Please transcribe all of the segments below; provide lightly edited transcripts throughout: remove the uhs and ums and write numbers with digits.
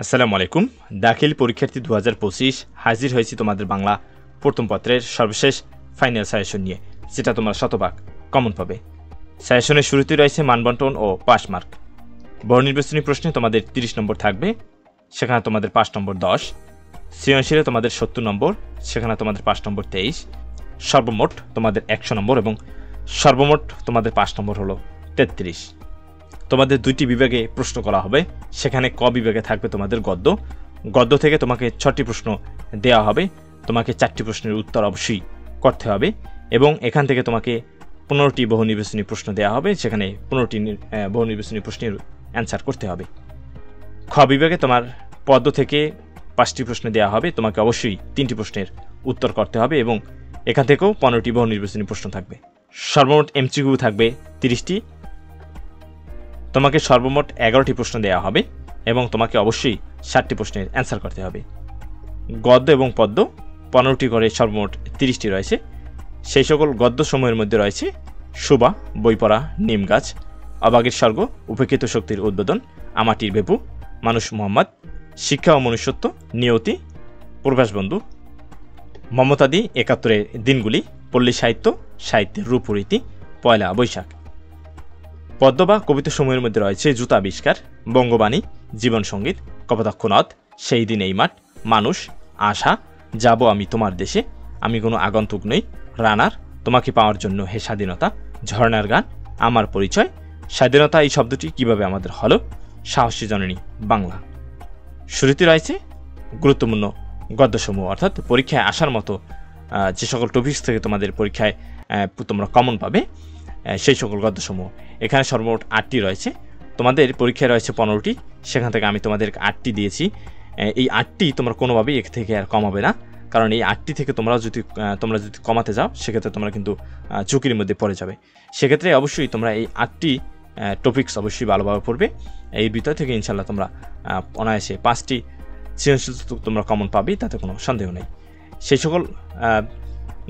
আসসালামু আলাইকুম। দাখিল পরীক্ষার্থী 2025 হাজির হয়েছি তোমাদের বাংলা প্রথম পত্রের সর্বশেষ ফাইনাল সাজেশন নিয়ে, যেটা তোমরা শতভাগ কমন পাবে। সাজেশনের শুরুতে রয়েছে মানবন্টন ও পাস মার্ক। বহু নির্বাচনী প্রশ্নে তোমাদের 30 নম্বর থাকবে, সেখানে তোমাদের 5 নম্বর 10। সৃজনশীলে তোমাদের 70 নম্বর, সেখানে তোমাদের 5 নম্বর 23। সর্বমোট তোমাদের 100 নম্বর এবং সর্বমোট তোমাদের 5 নম্বর হলো 33। তোমাদের দুইটি বিভাগে প্রশ্ন করা হবে। সেখানে ক বিভাগে থাকবে তোমাদের গদ্য। গদ্য থেকে তোমাকে 6টি প্রশ্ন দেওয়া হবে, তোমাকে 4টি প্রশ্নের উত্তর অবশ্যই করতে হবে এবং এখান থেকে তোমাকে 15টি বহু নির্বাচনী প্রশ্ন দেওয়া হবে, সেখানে 15টি বহু নির্বাচনী প্রশ্নের অ্যান্সার করতে হবে। খ বিভাগে তোমার পদ্য থেকে 5টি প্রশ্ন দেওয়া হবে, তোমাকে অবশ্যই 3টি প্রশ্নের উত্তর করতে হবে এবং এখান থেকেও 15টি বহু নির্বাচনী প্রশ্ন থাকবে। সর্বমোট এমসিকিউ থাকবে 30টি, তোমাকে সর্বমোট 11টি প্রশ্ন দেওয়া হবে এবং তোমাকে অবশ্যই 60টি প্রশ্নের অ্যান্সার করতে হবে। গদ্য এবং পদ্য 15টি করে সর্বমোট 30টি রয়েছে। সেই সকল গদ্য সময়ের মধ্যে রয়েছে সুবা, বইপড়া, নিম গাছ, অবাগের স্বর্গ, উপেক্ষিত শক্তির উদ্বোধন, আমাটির ভেপু, মানুষ মোহাম্মদ, শিক্ষা ও মনুষ্যত্ব, নিয়তি, প্রভাসবন্ধু, মমতাদি, 71-এর দিনগুলি, পল্লী সাহিত্য, সাহিত্যের রূপরীতি, পয়লা বৈশাখ। পদ্য বা কবিতা সময়ের মধ্যে রয়েছে জুতা আবিষ্কার, বঙ্গবাণী, জীবন সঙ্গীত, কপোতাক্ষ নদ, সেই দিন এই মাঠ, মানুষ, আশা, যাব আমি তোমার দেশে, আমি কোনো আগন্তুক নই, রানার, তোমাকে পাওয়ার জন্য হে স্বাধীনতা, ঝর্ণার গান, আমার পরিচয়, স্বাধীনতা এই শব্দটি কিভাবে আমাদের হলো, সাহসী জননী বাংলা। শুরুতে রয়েছে গুরুত্বপূর্ণ গদ্যসমূহ, অর্থাৎ পরীক্ষায় আসার মতো যে সকল টপিকস থেকে তোমাদের পরীক্ষায় তোমরা কমন পাবে সেই সকল গদ্যসমূহ। এখানে সর্বমোট 8টি রয়েছে, তোমাদের পরীক্ষায় রয়েছে 15টি, সেখান থেকে আমি তোমাদের 8টি দিয়েছি। এই 8টি তোমরা কোনোভাবেই এর থেকে আর কমাবে না, কারণ এই 8টি থেকে তোমরা যদি কমাতে যাও সেক্ষেত্রে তোমরা কিন্তু ঝুঁকির মধ্যে পড়ে যাবে। সেক্ষেত্রে অবশ্যই তোমরা এই 8টি টপিকস অবশ্যই ভালোভাবে পড়বে। এই ভিতর থেকে ইনশাল্লাহ তোমরা অনায়াসে 5টি সৃজনশীল তোমরা কমন পাবে, তাতে কোনো সন্দেহ নেই। সেই সকল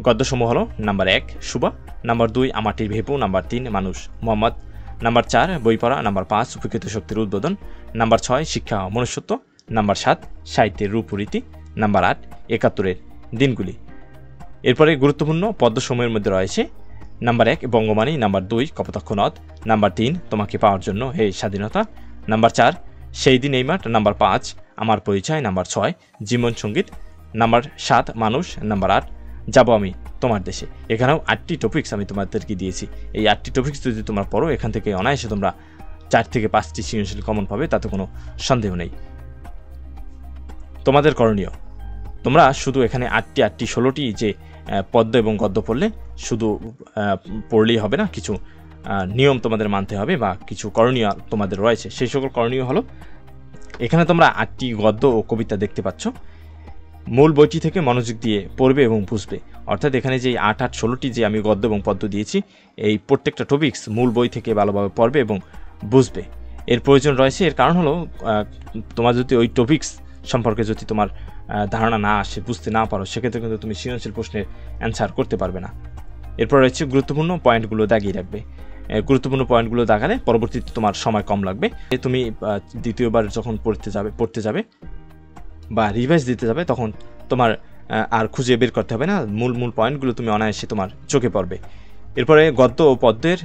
গদ্যসমূহ হলো: নাম্বার 1 সুবা, নাম্বার 2 আমাটির ভেপু, নাম্বার 3 মানুষ মোহাম্মদ, নাম্বার 4 বইপড়া, নাম্বার 5 উপেক্ষিত শক্তির উদ্বোধন, নাম্বার 6 শিক্ষা ও মনুষ্যত্ব, নাম্বার 7 সাহিত্যের রূপরীতি, নাম্বার 8 71-এর দিনগুলি। এরপরে গুরুত্বপূর্ণ পদ্যসমূহের মধ্যে রয়েছে নাম্বার 1 বঙ্গবাণী, নাম্বার 2 কপোতাক্ষ নদ, নাম্বার 3 তোমাকে পাওয়ার জন্য হে স্বাধীনতা, নাম্বার 4 সেই দিন এই মাঠ, নাম্বার 5 আমার পরিচয়, নাম্বার 6 জীবন সঙ্গীত, নাম্বার 7 মানুষ, নাম্বার 8 যাব আমি তোমার দেশে। এখানেও 8টি টপিকস আমি তোমাদেরকে দিয়েছি। এই 8টি টপিকস যদি তোমরা পড়ো, এখান থেকে অনায়াসে তোমরা 4 থেকে 5টি সৃজনশীল কমন পাবে, তাতে কোনো সন্দেহ নেই। তোমাদের করণীয়, তোমরা শুধু এখানে 8টি 16টি যে পদ্য এবং গদ্য পড়লে শুধু পড়লেই হবে না, কিছু নিয়ম তোমাদের মানতে হবে বা কিছু করণীয় তোমাদের রয়েছে। সেই সকল করণীয় হলো, এখানে তোমরা 8টি গদ্য ও কবিতা দেখতে পাচ্ছ। মূল বইটি থেকে মনোযোগ দিয়ে পড়বে এবং বুঝবে, অর্থাৎ এখানে যে 8-16টি যে আমি গদ্য এবং পদ্য দিয়েছি, এই প্রত্যেকটা টপিকস মূল বই থেকে ভালোভাবে পড়বে এবং বুঝবে। এর প্রয়োজন রয়েছে। এর কারণ হলো, তোমার যদি ওই টপিকস সম্পর্কে যদি তোমার ধারণা না আসে, বুঝতে না পারো, সেক্ষেত্রে কিন্তু তুমি সৃজনশীল প্রশ্নের অ্যান্সার করতে পারবে না। এরপর রয়েছে গুরুত্বপূর্ণ পয়েন্টগুলো দাগিয়ে রাখবে। গুরুত্বপূর্ণ পয়েন্টগুলো দাগালে পরবর্তীতে তোমার সময় কম লাগবে। তুমি দ্বিতীয়বার যখন পড়তে যাবে বা রিভাইজ দিতে যাবে, তখন তোমার আর খুঁজে বের করতে হবে না, মূল পয়েন্টগুলো তুমি অনায়াসে তোমার চোখে পড়বে। এরপরে গদ্য ও পদ্যের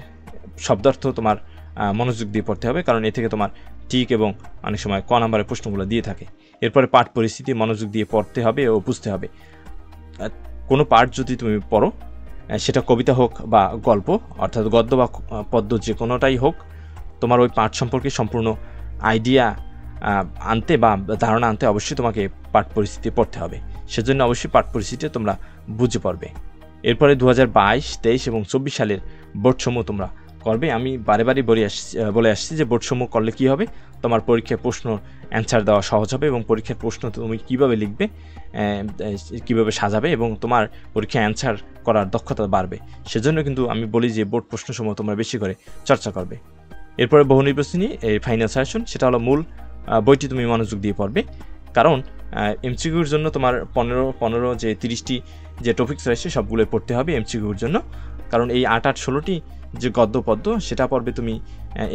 শব্দার্থ তোমার মনোযোগ দিয়ে পড়তে হবে, কারণ এ থেকে তোমার ঠিক এবং অনেক সময় ক নাম্বারের প্রশ্নগুলো দিয়ে থাকে। এরপরে পাঠ পরিস্থিতি মনোযোগ দিয়ে পড়তে হবে ও বুঝতে হবে। কোনো পাঠ যদি তুমি পড়ো, সেটা কবিতা হোক বা গল্প, অর্থাৎ গদ্য বা পদ্য যে কোনোটাই হোক, তোমার ওই পাঠ সম্পর্কে সম্পূর্ণ আইডিয়া আনতে বা ধারণা আনতে অবশ্যই তোমাকে পাঠ পরিস্থিতি পড়তে হবে। সেজন্য অবশ্যই পাঠ পরিস্থিতি তোমরা বুঝে পড়বে। এরপরে 2022, 23 এবং 24 সালের বোর্ডসমূহ তোমরা করবে। আমি বারে বলে আসছি যে বোর্ডসমূহ করলে কী হবে, তোমার পরীক্ষার প্রশ্ন অ্যান্সার দেওয়া সহজ হবে এবং পরীক্ষার প্রশ্ন তুমি কীভাবে লিখবে, কীভাবে সাজাবে এবং তোমার পরীক্ষা অ্যান্সার করার দক্ষতা বাড়বে। সেজন্য কিন্তু আমি বলি যে বোর্ড প্রশ্নসমূহ তোমরা বেশি করে চর্চা করবে। এরপরে বহু নির্বাচনী এই ফাইনাল সাজেশন, সেটা হলো মূল বইটি তুমি মনোযোগ দিয়ে পড়বে, কারণ এমসিকিউর জন্য তোমার 15 যে 30টি যে টপিকস রয়েছে সবগুলোই পড়তে হবে এমসিকিউর জন্য। কারণ এই 8-16টি যে গদ্য পদ্য, সেটা পড়বে তুমি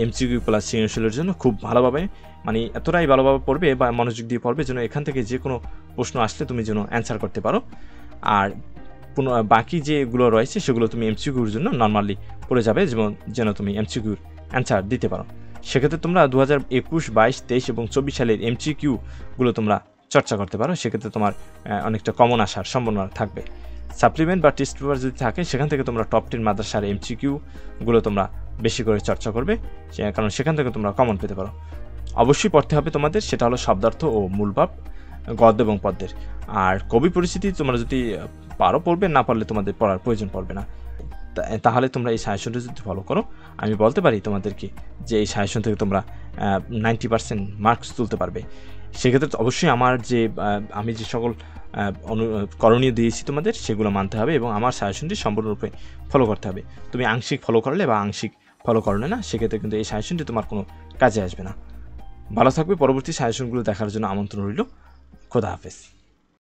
এমসিকিউ প্লাস সৃজনশীলের জন্য খুব ভালোভাবে, মানে এতটাই ভালোভাবে পড়বে বা মনোযোগ দিয়ে পড়বে যেন এখান থেকে যে কোনো প্রশ্ন আসলে তুমি যেন অ্যান্সার করতে পারো। আর বাকি যেগুলো রয়েছে সেগুলো তুমি এমসিকিউর জন্য নর্মালি পড়ে যাবে, যেন তুমি এমসিকিউর অ্যান্সার দিতে পারো। সেক্ষেত্রে তোমরা 2021, 22, 23 এবং 24 সালের এমসিকিউগুলো তোমরা চর্চা করতে পারো। সেক্ষেত্রে তোমার অনেকটা কমন আসার সম্ভাবনা থাকবে। সাপ্লিমেন্ট বা টেস্ট পেপার যদি থাকে সেখান থেকে তোমরা টপ 10 মাদ্রাসার এমসিকিউগুলো তোমরা বেশি করে চর্চা করবে, কারণ সেখান থেকে তোমরা কমন পেতে পারো। অবশ্যই পড়তে হবে তোমাদের, সেটা হলো শব্দার্থ ও মূল ভাব, গদ্য এবং পদ্যের। আর কবি পরিস্থিতি তোমরা যদি পারো পড়বে, না পারলে তোমাদের পড়ার প্রয়োজন পড়বে না। তাহলে তোমরা এই সাজেশনটা যদি ফলো করো, আমি বলতে পারি তোমাদেরকে যে এই সাজেশন থেকে তোমরা 90% মার্কস তুলতে পারবে। সেক্ষেত্রে অবশ্যই আমি যে সকল করণীয় দিয়েছি তোমাদের সেগুলো মানতে হবে এবং আমার সাজেশনটি সম্পূর্ণরূপে ফলো করতে হবে। তুমি আংশিক ফলো করলে বা আংশিক ফলো করলে না, সেক্ষেত্রে কিন্তু এই সাজেশনটি তোমার কোনো কাজে আসবে না। ভালো থাকবে। পরবর্তী সাজেশনগুলো দেখার জন্য আমন্ত্রণ রইল। খোদা হাফেজ।